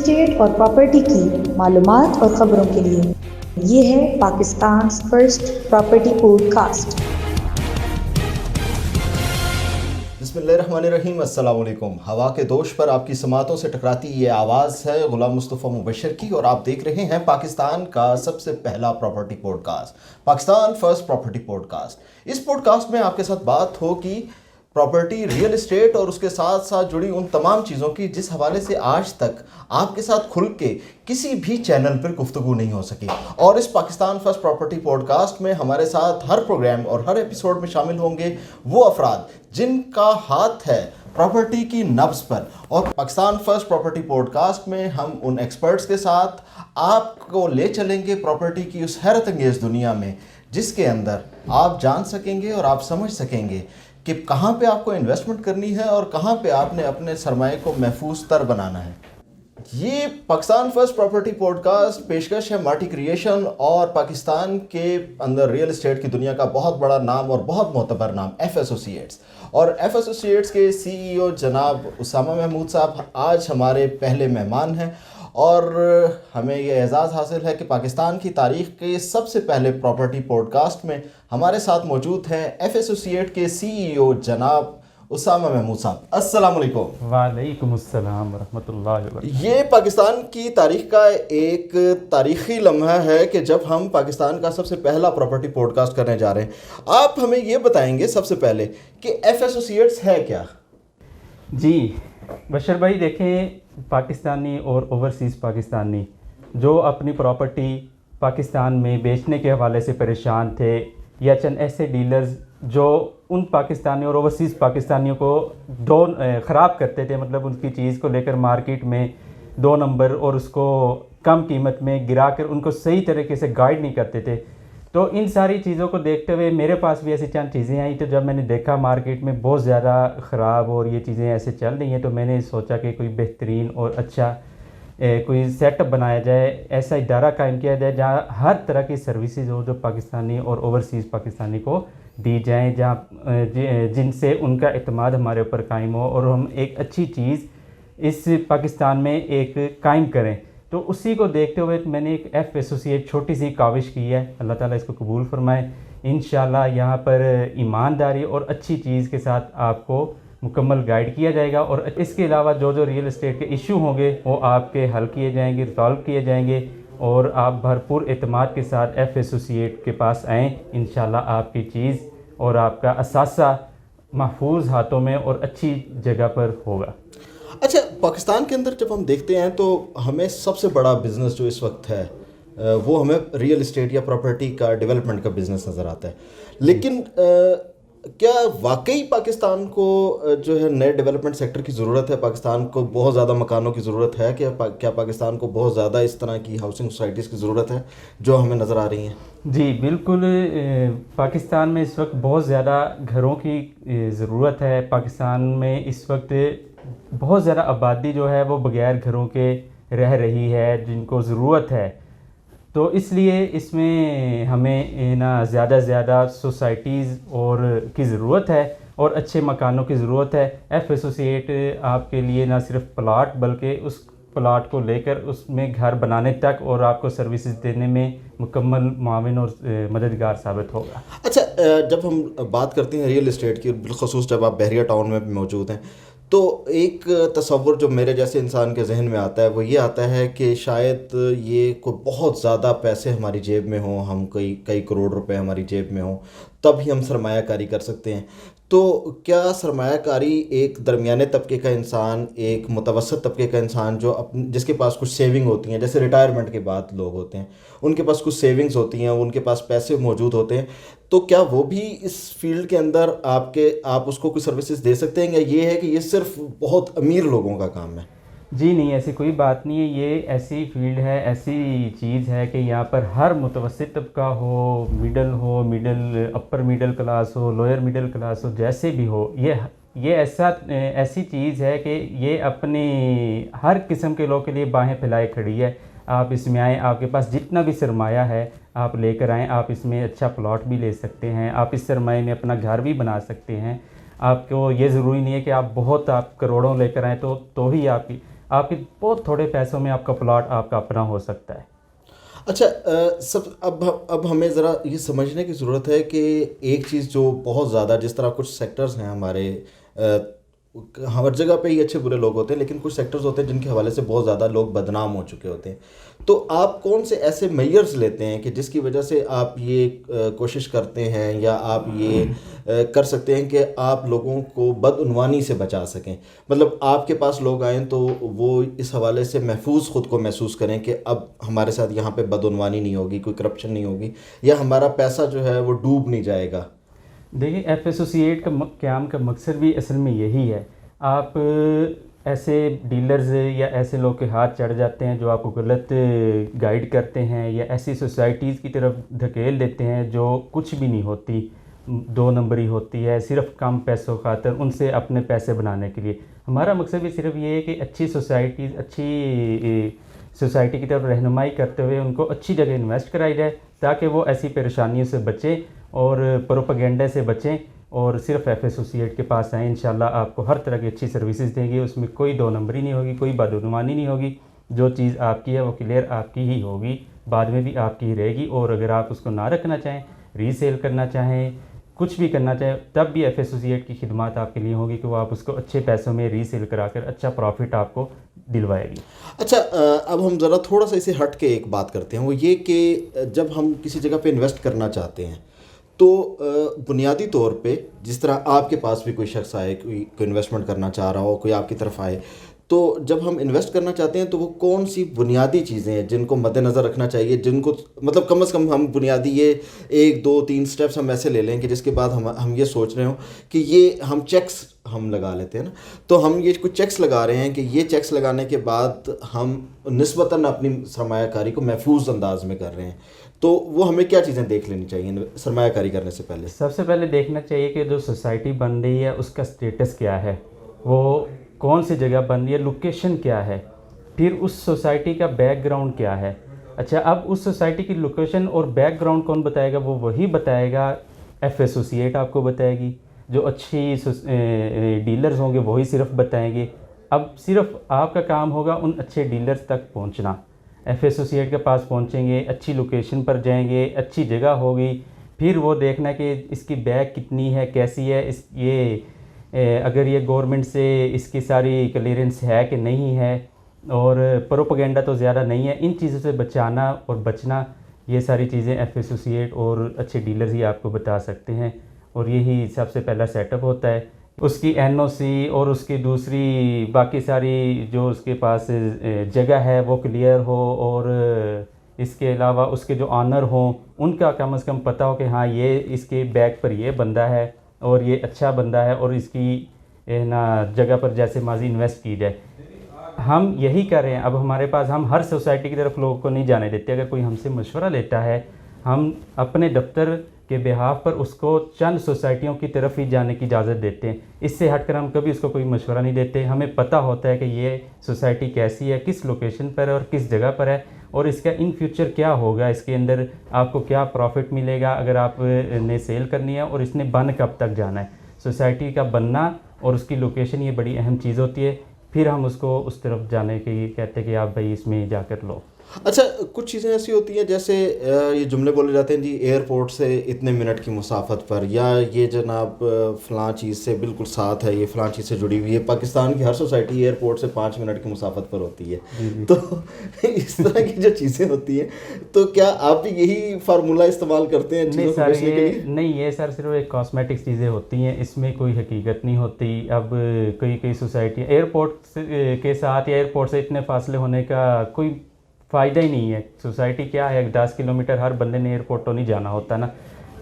Estate और property की मालूमात और ख़बरों के लिए ये है पाकिस्तान फर्स्ट प्रॉपर्टी पॉडकास्ट। बिस्मिल्लाहिर्रहमानिर्रहीम, अस्सलाम वालेकुम। हवा के दोष पर आपकी समातों से टकराती ये आवाज़ है गुलाम मुस्तफ़ा मुबशर की और आप देख रहे हैं पाकिस्तान का सबसे पहला property podcast, Pakistan first property podcast. इस पॉडकास्ट में आपके साथ बात होगी प्रॉपर्टी, रियल एस्टेट और उसके साथ साथ जुड़ी उन तमाम चीज़ों की जिस हवाले से आज तक आपके साथ खुल के किसी भी चैनल पर गुफ्तगू नहीं हो सकी। और इस पाकिस्तान फर्स्ट प्रॉपर्टी पॉडकास्ट में हमारे साथ हर प्रोग्राम और हर एपिसोड में शामिल होंगे वो अफराद जिनका हाथ है प्रॉपर्टी की नब्ज़ पर। और पाकिस्तान फर्स्ट प्रॉपर्टी पॉडकास्ट में हम उन एक्सपर्ट्स के साथ आपको ले चलेंगे प्रॉपर्टी की उस हैरत अंगेज़ दुनिया में जिसके अंदर आप जान सकेंगे और आप समझ सकेंगे कि कहाँ पे आपको इन्वेस्टमेंट करनी है और कहाँ पे आपने अपने सरमाए को महफूज तर बनाना है। ये पाकिस्तान फर्स्ट प्रॉपर्टी पॉडकास्ट पेशकश है मार्टी क्रिएशन और पाकिस्तान के अंदर रियल एस्टेट की दुनिया का बहुत बड़ा नाम और बहुत मोतबर नाम एफ एसोसिएट्स। और एफ एसोसिएट्स के CEO जनाब उसामा महमूद साहब आज हमारे पहले मेहमान हैं और हमें ये एज़ाज़ हासिल है कि पाकिस्तान की तारीख़ के सबसे पहले प्रॉपर्टी पॉडकास्ट में हमारे साथ मौजूद हैं एफ एसोसिएट के CEO जनाब उसामा महमूद साहब। अस्सलाम वालेकुम। वालेकुम अस्सलाम रहमतुल्लाहि व बरकातहू। ये पाकिस्तान की तारीख़ का एक तारीख़ी लम्हा है कि जब हम पाकिस्तान का सबसे पहला प्रॉपर्टी पॉडकास्ट करने जा रहे हैं। आप हमें ये बताएंगे सबसे पहले कि एफ एसोसिएट्स है क्या? जी बशर भाई, देखें, पाकिस्तानी और ओवरसीज़ पाकिस्तानी जो अपनी प्रॉपर्टी पाकिस्तान में बेचने के हवाले से परेशान थे या चंद ऐसे डीलर्स जो उन पाकिस्तानी और ओवरसीज़ पाकिस्तानियों को ख़राब करते थे, मतलब उनकी चीज़ को लेकर मार्केट में 2 नंबर और उसको कम कीमत में गिरा कर उनको सही तरीके से गाइड नहीं करते थे। तो इन सारी चीज़ों को देखते हुए मेरे पास भी ऐसी चंद चीज़ें आई। तो जब मैंने देखा मार्केट में बहुत ज़्यादा ख़राब और ये चीज़ें ऐसे चल रही हैं, तो मैंने सोचा कि कोई बेहतरीन और अच्छा कोई सेटअप बनाया जाए, ऐसा इदारा कायम किया जाए जहाँ हर तरह की सर्विसेज हो जो पाकिस्तानी और ओवरसीज़ पाकिस्तानी को दी जाएँ, जहाँ जिनसे उनका एतमाद हमारे ऊपर कायम हो और हम एक अच्छी चीज़ इस पाकिस्तान में एक कायम करें। तो उसी को देखते हुए मैंने एक एफ एसोसिएट छोटी सी काविश की है। अल्लाह ताला इसको कबूल फरमाए। इंशाल्लाह यहाँ पर ईमानदारी और अच्छी चीज़ के साथ आपको मुकम्मल गाइड किया जाएगा और इसके अलावा जो जो रियल एस्टेट के इशू होंगे वो आपके हल किए जाएंगे, रिजॉल्व किए जाएंगे और आप भरपूर एतमाद के साथ एफ एसोसिएट के पास आएँ। इंशाल्लाह आपकी चीज़ और आपका असासा महफूज हाथों में और अच्छी जगह पर होगा। अच्छा, पाकिस्तान के अंदर जब हम देखते हैं तो हमें सबसे बड़ा बिज़नेस जो इस वक्त है वो हमें रियल एस्टेट या प्रॉपर्टी का डेवलपमेंट का बिज़नेस नज़र आता है। लेकिन क्या वाकई पाकिस्तान को जो है नए डेवलपमेंट सेक्टर की ज़रूरत है? पाकिस्तान को बहुत ज़्यादा मकानों की ज़रूरत है? क्या पाकिस्तान को बहुत ज़्यादा इस तरह की हाउसिंग सोसाइटीज़ की ज़रूरत है जो हमें नज़र आ रही हैं? जी बिल्कुल, पाकिस्तान में इस वक्त बहुत ज़्यादा घरों की ज़रूरत है। पाकिस्तान में इस वक्त बहुत ज़्यादा आबादी जो है वो बग़ैर घरों के रह रही है जिनको ज़रूरत है। तो इसलिए इसमें हमें ना ज़्यादा से ज़्यादा सोसाइटीज़ और की ज़रूरत है और अच्छे मकानों की ज़रूरत है। एफ एसोसिएट आपके लिए ना सिर्फ प्लाट बल्कि उस प्लाट को लेकर उसमें घर बनाने तक और आपको सर्विसेज देने में मुकम्मल मुआविन और मददगार साबित होगा। अच्छा, जब हम बात करते हैं रियल एस्टेट की, बिलखसूस जब आप बहरिया टाउन में मौजूद हैं, तो एक तसव्वुर जो मेरे जैसे इंसान के जहन में आता है वो ये आता है कि शायद ये कोई बहुत ज़्यादा पैसे हमारी जेब में हों, हम कई करोड़ रुपए हमारी जेब में हों, तब ही हम सरमायाकारी कर सकते हैं। तो क्या सरमायाकारी एक दरमियाने तबके का इंसान, एक मुतवसत तबके का इंसान जो जिसके पास कुछ सेविंग होती हैं, जैसे रिटायरमेंट के बाद लोग होते हैं उनके पास कुछ सेविंग्स होती हैं, उनके पास पैसे मौजूद होते हैं, तो क्या वो भी इस फील्ड के अंदर आप उसको कोई सर्विसेज दे सकते हैं या ये है कि ये सिर्फ बहुत अमीर लोगों का काम है? जी नहीं, ऐसी कोई बात नहीं है। ये ऐसी फील्ड है, ऐसी चीज़ है कि यहाँ पर हर मुतवस्सित तबका हो, मिडल अपर मिडल क्लास हो, लोअर मिडल क्लास हो, जैसे भी हो, ये ऐसी चीज़ है कि ये अपनी हर किस्म के लोग के लिए बाहें फैलाए खड़ी है। आप इसमें आएँ, आपके पास जितना भी सरमाया है आप लेकर आएँ। आप इसमें अच्छा प्लॉट भी ले सकते हैं, आप इस सरमाए में अपना घर भी बना सकते हैं। आपको ये ज़रूरी नहीं है कि आप करोड़ों लेकर आएँ तो ही आपकी आपके बहुत थोड़े पैसों में आपका प्लॉट आपका अपना हो सकता है। अच्छा, अब हमें ज़रा ये समझने की ज़रूरत है कि एक चीज़ जो बहुत ज़्यादा, जिस तरह कुछ सेक्टर्स हैं हमारे, हर जगह पे ही अच्छे बुरे लोग होते हैं, लेकिन कुछ सेक्टर्स होते हैं जिनके हवाले से बहुत ज़्यादा लोग बदनाम हो चुके होते हैं। तो आप कौन से ऐसे मेजर्स लेते हैं कि जिसकी वजह से आप ये कोशिश करते हैं या आप ये कर सकते हैं कि आप लोगों को बदउनवानी से बचा सकें? मतलब आपके पास लोग आएँ तो वो इस हवाले से महफूज ख़ुद को महसूस करें कि अब हमारे साथ यहाँ पे बदउनवानी नहीं होगी, कोई करप्शन नहीं होगी, या हमारा पैसा जो है वो डूब नहीं जाएगा। देखिए, एफ एसोसिएट का क़याम का मकसद भी असल में यही है। आप ऐसे डीलर्स या ऐसे लोग के हाथ चढ़ जाते हैं जो आपको गलत गाइड करते हैं या ऐसी सोसाइटीज़ की तरफ धकेल देते हैं जो कुछ भी नहीं होती, 2 नंबरी होती है, सिर्फ कम पैसों खातर उनसे अपने पैसे बनाने के लिए। हमारा मकसद भी सिर्फ ये है कि अच्छी सोसाइटी की तरफ रहनुमाई करते हुए उनको अच्छी जगह इन्वेस्ट कराई जाए ताकि वो ऐसी परेशानियों से बचें और प्रोपेगेंडा से बचें और सिर्फ एफ एसोसिएट के पास आएँ। इंशाल्लाह आपको हर तरह की अच्छी सर्विसेज देंगे, उसमें कोई 2 नंबरी नहीं होगी, कोई बदउनवानी नहीं होगी। जो चीज़ आपकी है वो क्लियर आपकी ही होगी, बाद में भी आपकी ही रहेगी। और अगर आप उसको ना रखना चाहें, रीसेल करना चाहें, कुछ भी करना चाहें, तब भी एफ एसोसिएट की खिदमत आपके लिए होगी कि वो आप उसको अच्छे पैसों में रीसेल कराकर अच्छा प्रॉफिट आपको दिलवाएगी। अच्छा, अब हम ज़रा थोड़ा सा इसे हट के एक बात करते हैं, वो ये कि जब हम किसी जगह पे इन्वेस्ट करना चाहते हैं तो बुनियादी तौर पे जिस तरह आपके पास भी कोई शख्स आए, कोई इन्वेस्टमेंट करना चाह रहा हो, कोई आपकी तरफ आए, तो जब हम इन्वेस्ट करना चाहते हैं तो वो कौन सी बुनियादी चीज़ें हैं जिनको मद्देनज़र रखना चाहिए, जिनको मतलब कम से कम हम बुनियादी ये 1 2 3 स्टेप्स हम ऐसे ले लें कि जिसके बाद हम ये सोच रहे हो कि ये हम चेक्स हम लगा लेते हैं ना, तो हम ये कुछ चेक्स लगा रहे हैं कि ये चेक्स लगाने के बाद हम निस्बतन अपनी सरमायाकारी को महफूज अंदाज में कर रहे हैं, तो वो हमें क्या चीज़ें देख लेनी चाहिए सरमायाकारी करने से पहले? सबसे पहले देखना चाहिए कि जो सोसाइटी बन रही है उसका स्टेटस क्या है, वो कौन सी जगह बन रही है, लोकेशन क्या है, फिर उस सोसाइटी का बैकग्राउंड क्या है। अच्छा, अब उस सोसाइटी की लोकेशन और बैकग्राउंड कौन बताएगा? वो वही बताएगा, एफ एसोसिएट आपको बताएगी। जो अच्छी डीलर्स होंगे वही सिर्फ बताएंगे। अब सिर्फ आपका काम होगा उन अच्छे डीलर्स तक पहुंचना। एफ एसोसिएट के पास पहुंचेंगे, अच्छी लोकेशन पर जाएंगे, अच्छी जगह होगी, फिर वो देखना कि इसकी बैक कितनी है, कैसी है, अगर ये गवर्नमेंट से इसकी सारी क्लियरेंस है कि नहीं है, और प्रोपेगेंडा तो ज़्यादा नहीं है। इन चीज़ों से बचाना और बचना, ये सारी चीज़ें एफ एसोसिएट और अच्छे डीलर्स ही आपको बता सकते हैं, और यही सबसे पहला सेटअप होता है। उसकी एनओसी और उसकी दूसरी बाकी सारी जो उसके पास जगह है वो क्लियर हो, और इसके अलावा उसके जो ऑनर हों उनका कम से कम पता हो कि हाँ ये इसके बैक पर ये बंदा है और ये अच्छा बंदा है, और इसकी ना जगह पर जैसे माजी इन्वेस्ट की जाए। हम यही कर रहे हैं। अब हमारे पास, हम हर सोसाइटी की तरफ लोगों को नहीं जाने देते। अगर कोई हमसे मशवरा लेता है, हम अपने दफ्तर के बिहाफ पर उसको चंद सोसाइटियों की तरफ ही जाने की इजाज़त देते हैं। इससे हटकर हम कभी उसको कोई मशवरा नहीं देते। हमें पता होता है कि ये सोसाइटी कैसी है, किस लोकेशन पर है और किस जगह पर है, और इसका इन फ्यूचर क्या होगा, इसके अंदर आपको क्या प्रॉफिट मिलेगा अगर आप ने सेल करनी है, और इसने बन कब तक जाना है। सोसाइटी का बनना और उसकी लोकेशन ये बड़ी अहम चीज़ होती है। फिर हम उसको उस तरफ जाने के कहते हैं कि आप भाई इसमें जाकर लो। अच्छा, कुछ चीज़ें ऐसी होती हैं जैसे ये जुमले बोले जाते हैं जी, एयरपोर्ट से इतने मिनट की मुसाफत पर, या ये जनाब फ़लाँ चीज़ से बिल्कुल साथ है, ये फ़लाँ चीज़ से जुड़ी हुई है। पाकिस्तान की हर सोसाइटी एयरपोर्ट से 5 मिनट की मुसाफत पर होती है। तो इस तरह की जो चीज़ें होती हैं, तो क्या आप भी यही फार्मूला इस्तेमाल करते हैं चीज़ों को बेचने के लिए? नहीं, ये सर सिर्फ एक कॉस्मेटिक्स चीज़ें होती हैं, इसमें कोई हकीकत नहीं होती। अब कई सोसाइटी एयरपोर्ट के साथ या एयरपोर्ट से इतने फासले होने का कोई फ़ायदा ही नहीं है। सोसाइटी क्या है, 10 किलोमीटर, हर बंदे ने एयरपोर्ट तो नहीं जाना होता ना।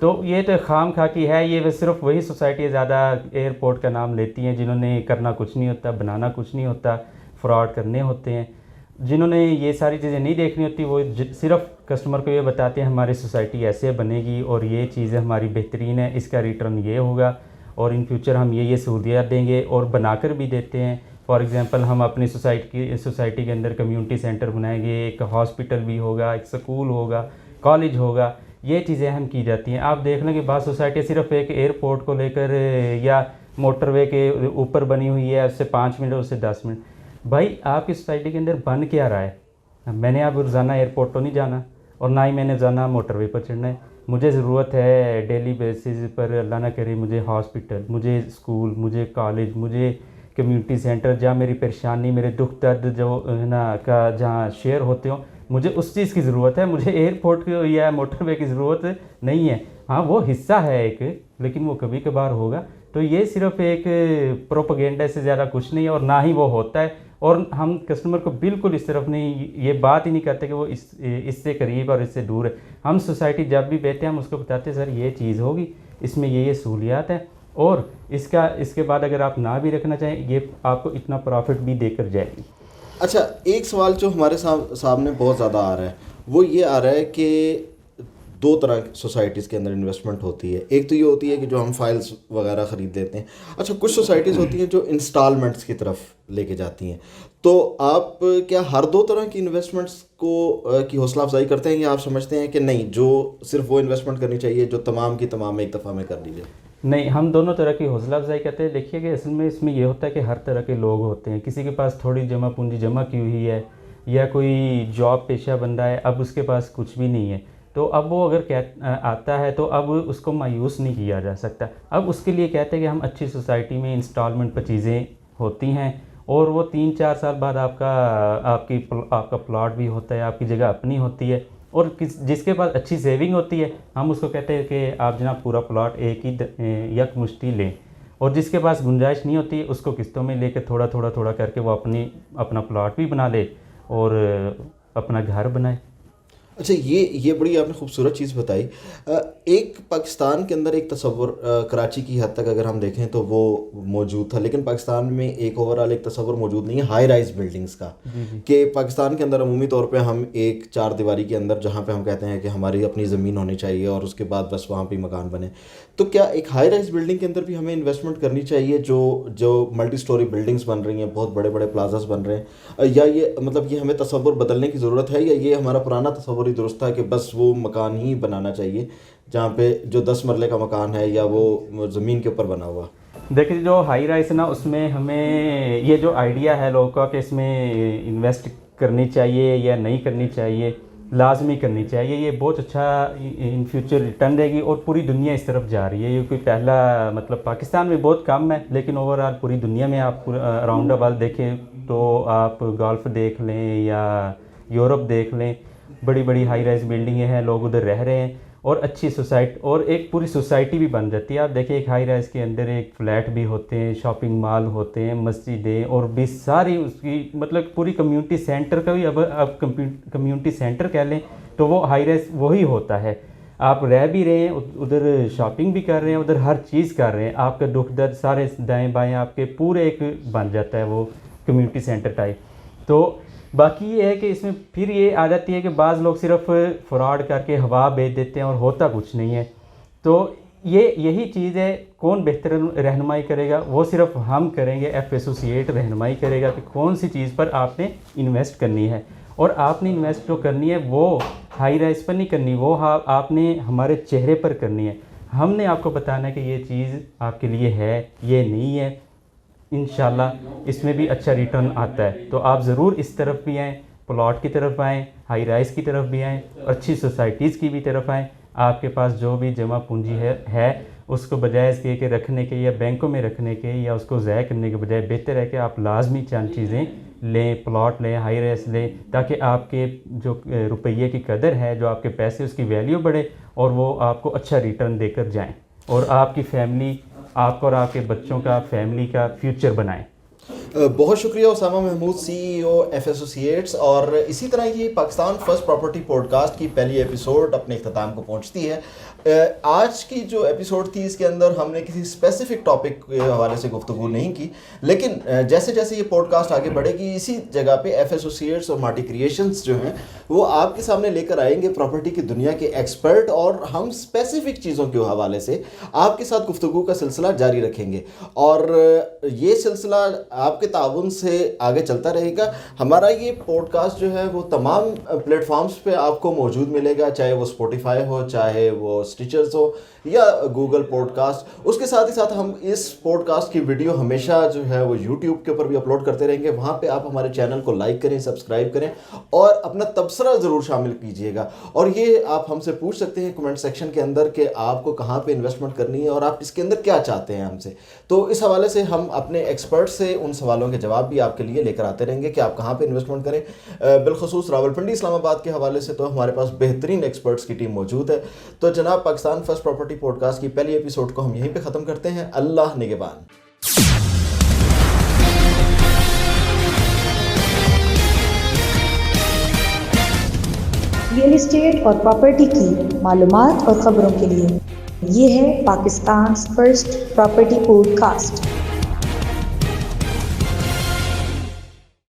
तो ये तो खाम खा की है। ये सिर्फ वही सोसाइटी ज़्यादा एयरपोर्ट का नाम लेती हैं जिन्होंने करना कुछ नहीं होता, बनाना कुछ नहीं होता, फ्रॉड करने होते हैं। जिन्होंने ये सारी चीज़ें नहीं देखनी होती वो सिर्फ कस्टमर को ये बताते हैं हमारी सोसाइटी ऐसे बनेगी और ये चीज़ें हमारी बेहतरीन है, इसका रिटर्न ये होगा और इन फ्यूचर हम ये सहूलियत देंगे, और बनाकर भी देते हैं। फॉर एग्ज़ाम्पल, हम अपनी सोसाइटी के अंदर कम्युनिटी सेंटर बनाएंगे, एक हॉस्पिटल भी होगा, एक स्कूल होगा, कॉलेज होगा, ये चीज़ें हम की जाती हैं। आप देख लें कि बाद सोसाइटी सिर्फ एक एयरपोर्ट को लेकर या मोटरवे के ऊपर बनी हुई है, उससे 5 मिनट, उससे 10 मिनट। भाई आपकी सोसाइटी के अंदर बन क्या रहा है? मैंने अब रोज़ाना एयरपोर्ट तो नहीं जाना और ना ही मैंने रोज़ाना मोटरवे पर चढ़ना है। मुझे ज़रूरत है डेली बेसिस पर, अल्लाह ना करे, मुझे हॉस्पिटल, मुझे स्कूल, मुझे कॉलेज, मुझे कम्युनिटी सेंटर जहाँ मेरी परेशानी, मेरे दुख दर्द जो है ना का जहाँ शेयर होते हो, मुझे उस चीज़ की ज़रूरत है। मुझे एयरपोर्ट की या मोटरवे की ज़रूरत नहीं है। हाँ, वो हिस्सा है एक, लेकिन वो कभी कभार होगा। तो ये सिर्फ एक प्रोपेगेंडा से ज़्यादा कुछ नहीं है और ना ही वो होता है। और हम कस्टमर को बिल्कुल इस तरफ नहीं, ये बात ही नहीं करते कि वो इससे करीब और इससे दूर है। हम सोसाइटी जब भी बैठते हैं हम उसको बताते हैं सर ये चीज़ होगी, इसमें ये सहूलियात है और इसके बाद अगर आप ना भी रखना चाहें ये आपको इतना प्रॉफिट भी देकर जाएगी। अच्छा, एक सवाल जो हमारे सामने बहुत ज़्यादा आ रहा है वो ये आ रहा है कि दो तरह सोसाइटीज़ के अंदर इन्वेस्टमेंट होती है। एक तो ये होती है कि जो हम फाइल्स वगैरह ख़रीद लेते हैं। अच्छा, कुछ सोसाइटीज़ होती हैं जो इंस्टॉलमेंट्स की तरफ लेके जाती हैं। तो आप क्या हर दो तरह की इन्वेस्टमेंट्स को की हौसला अफजाई करते हैं या आप समझते हैं कि नहीं, जो सिर्फ वो इन्वेस्टमेंट करनी चाहिए जो तमाम की तमाम एक दफ़ा में कर लीजिए? नहीं, हम दोनों तरह की हौसला अफजाई करते हैं। देखिए कि असल में इसमें ये होता है कि हर तरह के लोग होते हैं। किसी के पास थोड़ी जमा पूंजी जमा की हुई है या कोई जॉब पेशा बंदा है, अब उसके पास कुछ भी नहीं है, तो अब वो अगर आता है तो अब उसको मायूस नहीं किया जा सकता। अब उसके लिए कहते हैं कि हम अच्छी सोसाइटी में इंस्टॉलमेंट पर चीज़ें होती हैं और वो 3-4 साल बाद आपका प्लॉट भी होता है, आपकी जगह अपनी होती है और जिसके पास अच्छी सेविंग होती है हम उसको कहते हैं कि आप जनाब पूरा प्लॉट एक ही यकमुश्ती लें। और जिसके पास गुंजाइश नहीं होती है उसको किस्तों में लेकर थोड़ा करके वो अपना प्लॉट भी बना ले और अपना घर बनाए। अच्छा, ये बड़ी आपने खूबसूरत चीज़ बताई। एक पाकिस्तान के अंदर एक तसव्वुर कराची की हद तक अगर हम देखें तो वो मौजूद था, लेकिन पाकिस्तान में एक ओवरऑल एक तसव्वुर मौजूद नहीं है हाई राइज बिल्डिंग्स का। कि पाकिस्तान के अंदर अमूमी तौर पे हम एक चार दीवारी के अंदर जहाँ पे हम कहते हैं कि हमारी अपनी ज़मीन होनी चाहिए और उसके बाद बस वहाँ पे मकान बने। तो क्या एक हाई राइज बिल्डिंग के अंदर भी हमें इन्वेस्टमेंट करनी चाहिए जो मल्टी स्टोरी बिल्डिंग्स बन रही हैं, बहुत बड़े बड़े प्लाजास बन रहे हैं, या ये मतलब ये हमें तसव्वुर बदलने की ज़रूरत है, या ये हमारा पुराना तसव्वुर ही दुरुस्त था कि बस वो मकान ही बनाना चाहिए जहाँ पे जो 10 मरले का मकान है या वो ज़मीन के ऊपर बना हुआ? देखिए जो हाई राइज ना उसमें हमें ये जो आइडिया है लोगों का कि इसमें इन्वेस्ट करनी चाहिए या नहीं करनी चाहिए, लाजमी करनी चाहिए, ये बहुत अच्छा इन फ्यूचर रिटर्न देगी और पूरी दुनिया इस तरफ जा रही है। ये कोई पहला मतलब पाकिस्तान में बहुत कम है लेकिन ओवरऑल पूरी दुनिया में आप अराउंड अबाउट देखें तो आप गल्फ़ देख लें या यूरोप देख लें, बड़ी बड़ी हाई राइज बिल्डिंगें हैं, लोग उधर रह रहे हैं और अच्छी सोसाइटी और एक पूरी सोसाइटी भी बन जाती है। आप देखिए एक हाई राइज के अंदर एक फ्लैट भी होते हैं, शॉपिंग मॉल होते हैं, मस्जिदें और भी सारी उसकी मतलब पूरी कम्युनिटी सेंटर का भी अब कम्युनिटी सेंटर कह लें तो वो हाई राइज वही होता है। आप रह भी रहे हैं उधर, शॉपिंग भी कर रहे हैं उधर, हर चीज़ कर रहे हैं, आपका दुख दर्द सारे दाएँ बाएँ आपके पूरे एक बन जाता है वो कम्युनिटी सेंटर टाइप। तो बाकी ये है कि इसमें फिर ये आ जाती है कि बाज़ लोग सिर्फ फ्रॉड करके हवा बेच देते हैं और होता कुछ नहीं है। तो यही चीज़ है, कौन बेहतर रहनुमाई करेगा, वो सिर्फ हम करेंगे, एफ एसोसिएट रहनुमाई करेगा कि कौन सी चीज़ पर आपने इन्वेस्ट करनी है। और आपने इन्वेस्ट जो करनी है वो हाई राइज पर नहीं करनी, वो आपने हमारे चेहरे पर करनी है। हमने आपको बताना है कि ये चीज़ आपके लिए है, ये नहीं है, इंशाल्लाह इसमें भी अच्छा रिटर्न आता है। तो आप ज़रूर इस तरफ भी आएँ, प्लॉट की तरफ आएँ, हाई राइज की तरफ भी आएँ, अच्छी सोसाइटीज़ की भी तरफ आएँ। आपके पास जो भी जमा पूंजी है उसको बजाय इसके कि रखने के या बैंकों में रखने के या उसको ज़ाया करने के बजाय बेहतर है कि आप लाजमी चंद चीज़ें लें, प्लॉट लें, हाई राइज लें, ताकि आपके जो रुपये की कदर है, जो आपके पैसे उसकी वैल्यू बढ़े और वो आपको अच्छा रिटर्न देकर जाएँ और आपकी फैमिली, आपका और आपके बच्चों का, फैमिली का फ्यूचर बनाएं। बहुत शुक्रिया Usama Mahmood, CEO F associates. और इसी तरह ये पाकिस्तान फर्स्ट प्रॉपर्टी पॉडकास्ट की पहली एपिसोड अपने इख्तिताम को पहुंचती है। आज की जो एपिसोड थी इसके अंदर हमने किसी स्पेसिफिक टॉपिक के हवाले से गुफ्तगू नहीं की, लेकिन जैसे जैसे ये पॉडकास्ट आगे बढ़ेगी इसी जगह पे एफ एसोसिएट्स और मार्टी क्रिएशंस जो हैं वो आपके सामने लेकर आएंगे प्रॉपर्टी की दुनिया के एक्सपर्ट, और हम स्पेसिफिक चीज़ों के हवाले से आपके साथ गुफ्तगू का सिलसिला जारी रखेंगे। और ये सिलसिला आपके ताउन से आगे चलता रहेगा। हमारा ये पॉडकास्ट जो है वो तमाम प्लेटफॉर्म्स पे आपको मौजूद मिलेगा, चाहे वो स्पॉटिफाई हो, चाहे वो स्टिचर्स हो, या गूगल पॉडकास्ट। उसके साथ ही साथ हम इस पॉडकास्ट की वीडियो हमेशा जो है वो यूट्यूब के ऊपर भी अपलोड करते रहेंगे। वहाँ पे आप हमारे चैनल को लाइक करें, सब्सक्राइब करें और अपना तबसरा ज़रूर शामिल कीजिएगा। और ये आप हमसे पूछ सकते हैं कमेंट सेक्शन के अंदर कि आपको कहाँ पे इन्वेस्टमेंट करनी है और आप इसके अंदर क्या चाहते हैं हमसे। तो इस हवाले से हम अपने एक्सपर्ट से उन सवालों के जवाब भी आपके लिए लेकर आते रहेंगे कि आप कहाँ पे इन्वेस्टमेंट करें। बिलखसूस रावलपिंडी इस्लामाबाद के हवाले से तो हमारे पास बेहतरीन एक्सपर्ट्स की टीम मौजूद है। तो जनाब, पाकिस्तान फर्स्ट प्रॉपर्टी पॉडकास्ट की पहली एपिसोड को हम यहीं पे ख़त्म करते हैं। अल्लाह निगहबान। रियल इस्टेट और प्रॉपर्टी की मालूमात और ख़बरों के लिए ये है पाकिस्तान फर्स्ट प्रॉपर्टी पॉडकास्ट।